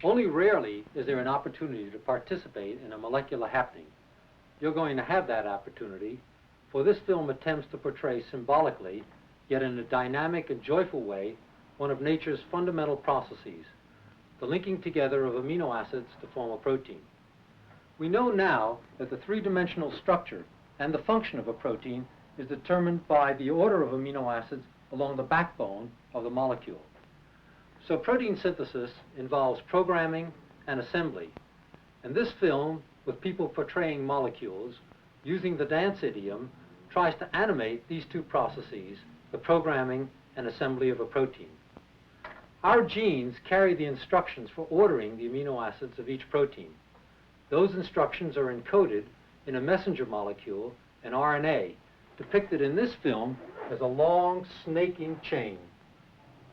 Only rarely is there an opportunity to participate in a molecular happening. You're going to have that opportunity, for this film attempts to portray symbolically, yet in a dynamic and joyful way, one of nature's fundamental processes, the linking together of amino acids to form a protein. We know now that the three-dimensional structure and the function of a protein is determined by the order of amino acids along the backbone of the molecule. So protein synthesis involves programming and assembly. And this film, with people portraying molecules, using the dance idiom, tries to animate these two processes, the programming and assembly of a protein. Our genes carry the instructions for ordering the amino acids of each protein. Those instructions are encoded in a messenger molecule, an RNA, depicted in this film as a long snaking chain.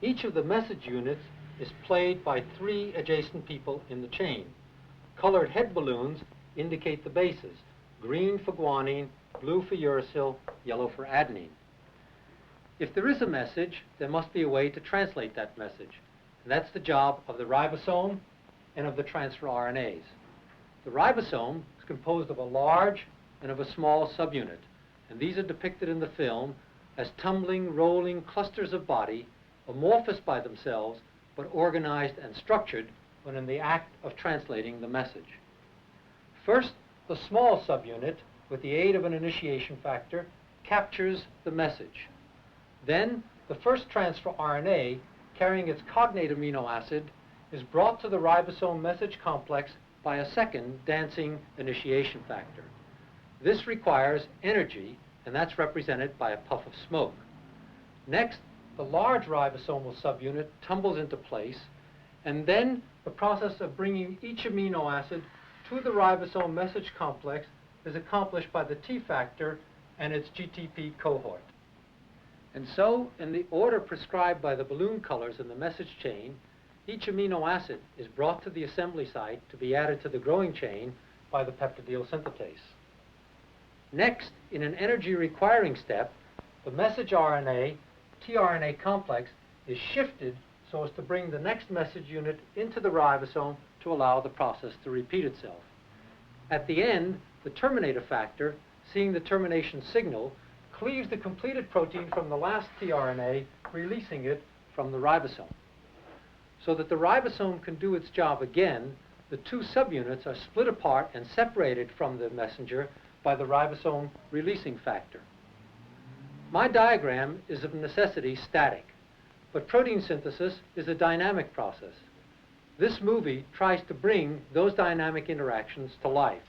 Each of the message units is played by three adjacent people in the chain. Colored head balloons indicate the bases: green for guanine, blue for uracil, yellow for adenine. If there is a message, there must be a way to translate that message. And that's the job of the ribosome and of the transfer RNAs. The ribosome is composed of a large and of a small subunit, and these are depicted in the film as tumbling, rolling clusters of body, amorphous by themselves, but organized and structured when in the act of translating the message. First, the small subunit, with the aid of an initiation factor, captures the message. Then, the first transfer RNA, carrying its cognate amino acid, is brought to the ribosome message complex by a second dancing initiation factor. This requires energy, and that's represented by a puff of smoke. Next, the large ribosomal subunit tumbles into place, and then the process of bringing each amino acid to the ribosome message complex is accomplished by the T factor and its GTP cohort. And so, in the order prescribed by the balloon colors in the message chain, each amino acid is brought to the assembly site to be added to the growing chain by the peptidyl synthetase. Next, in an energy-requiring step, the message RNA, tRNA complex, is shifted so as to bring the next message unit into the ribosome to allow the process to repeat itself. At the end, the terminator factor, seeing the termination signal, cleaves the completed protein from the last tRNA, releasing it from the ribosome. So that the ribosome can do its job again, the two subunits are split apart and separated from the messenger by the ribosome releasing factor. My diagram is of necessity static, but protein synthesis is a dynamic process. This movie tries to bring those dynamic interactions to life.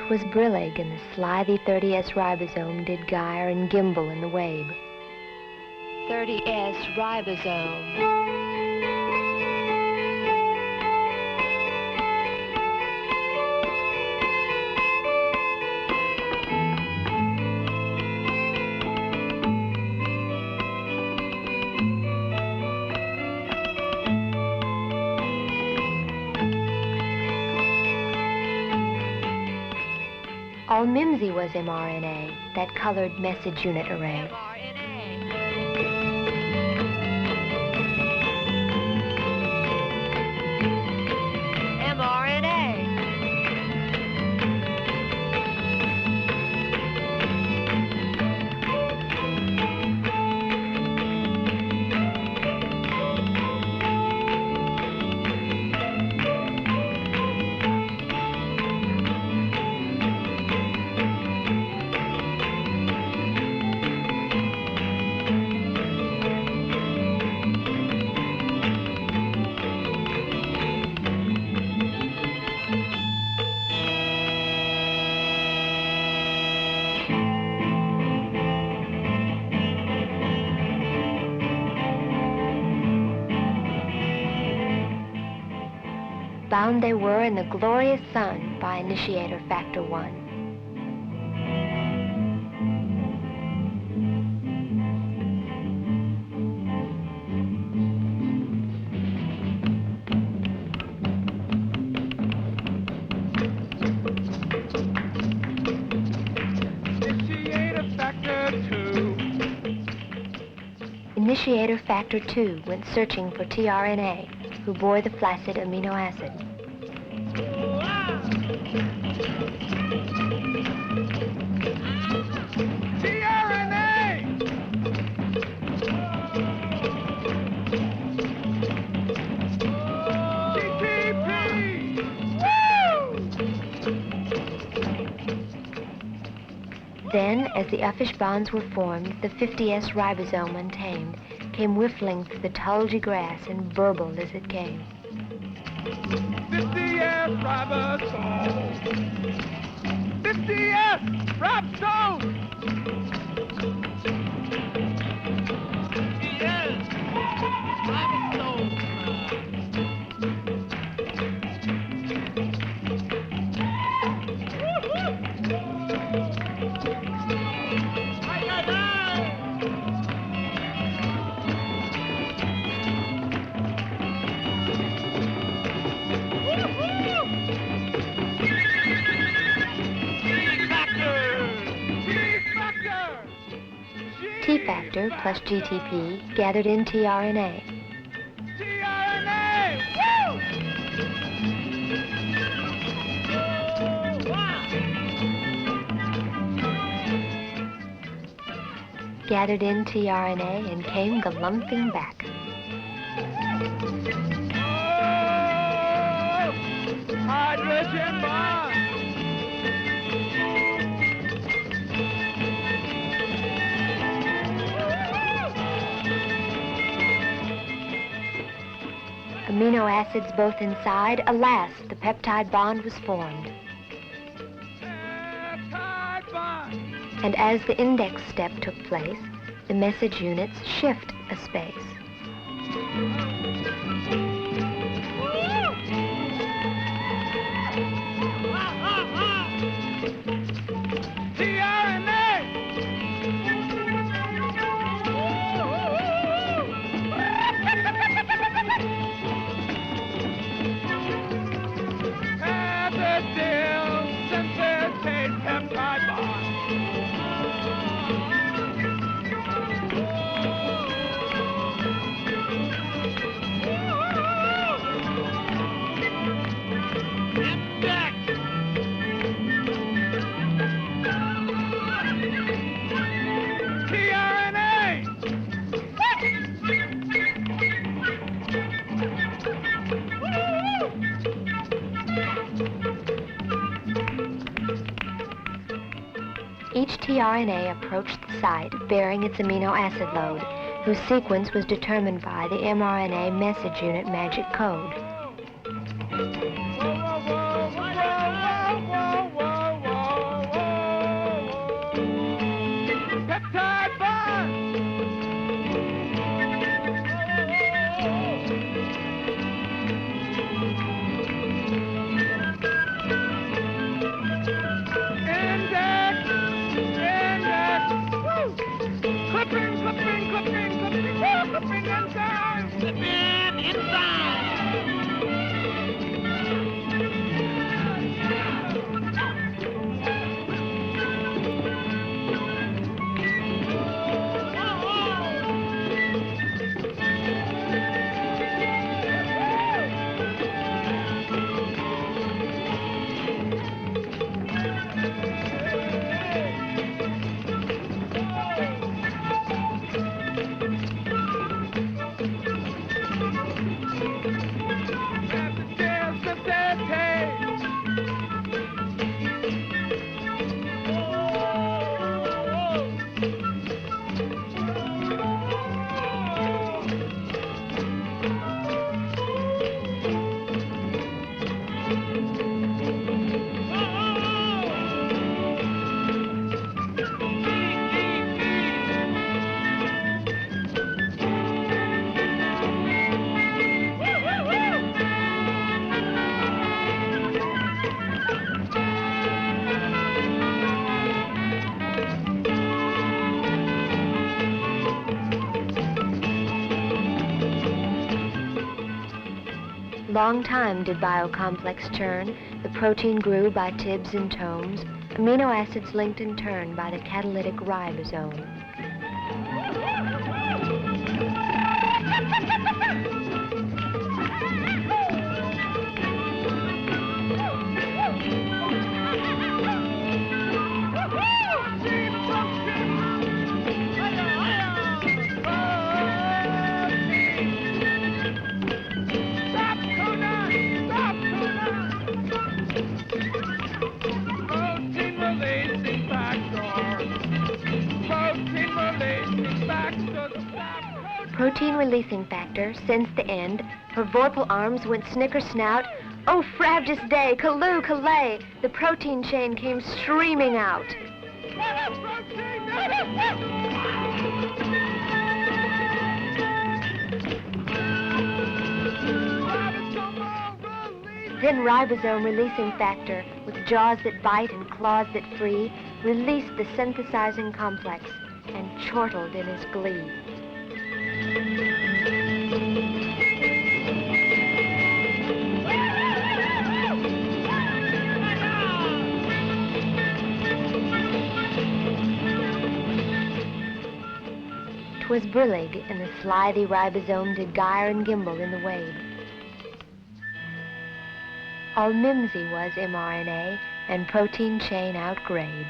Was brillig in the slithy 30S ribosome did gyre and gimble in the wabe. 30S ribosome. All mimsy was mRNA, that colored message unit array. bound they were in the glorious sun by initiator factor 1. Initiator factor 2 went searching for tRNA, who bore the flaccid amino acid. Then, as the uffish bonds were formed, the 50S ribosome untamed came whiffling through the tulgey grass and burbled as it came. 50S ribosome! 50S ribosome! 50S ribosome! T-factor plus GTP gathered in tRNA. tRNA! Woo! Gathered in tRNA and came galumphing back. Oh, hydrogen bond! Amino acids both inside, alas, the peptide bond was formed. Peptide bond! And as the index step took place, the message units shift a space. Each tRNA approached the site bearing its amino acid load, whose sequence was determined by the mRNA message unit magic code. Peptide bond! Clipping inside! Long time did biocomplex churn. The protein grew by tibs and tomes. Amino acids linked in turn by the catalytic ribosome. Protein-releasing factor, since the end, her vorpal arms went snicker-snout. Oh, frabjous day, Calloo, Calais, the protein chain came streaming out. Then ribosome-releasing factor, with jaws that bite and claws that free, released the synthesizing complex and chortled in his glee. 'Twas brillig, and the slithy ribosome did gyre and gimble in the wave. All mimsy was mRNA, and protein chain outgrabe.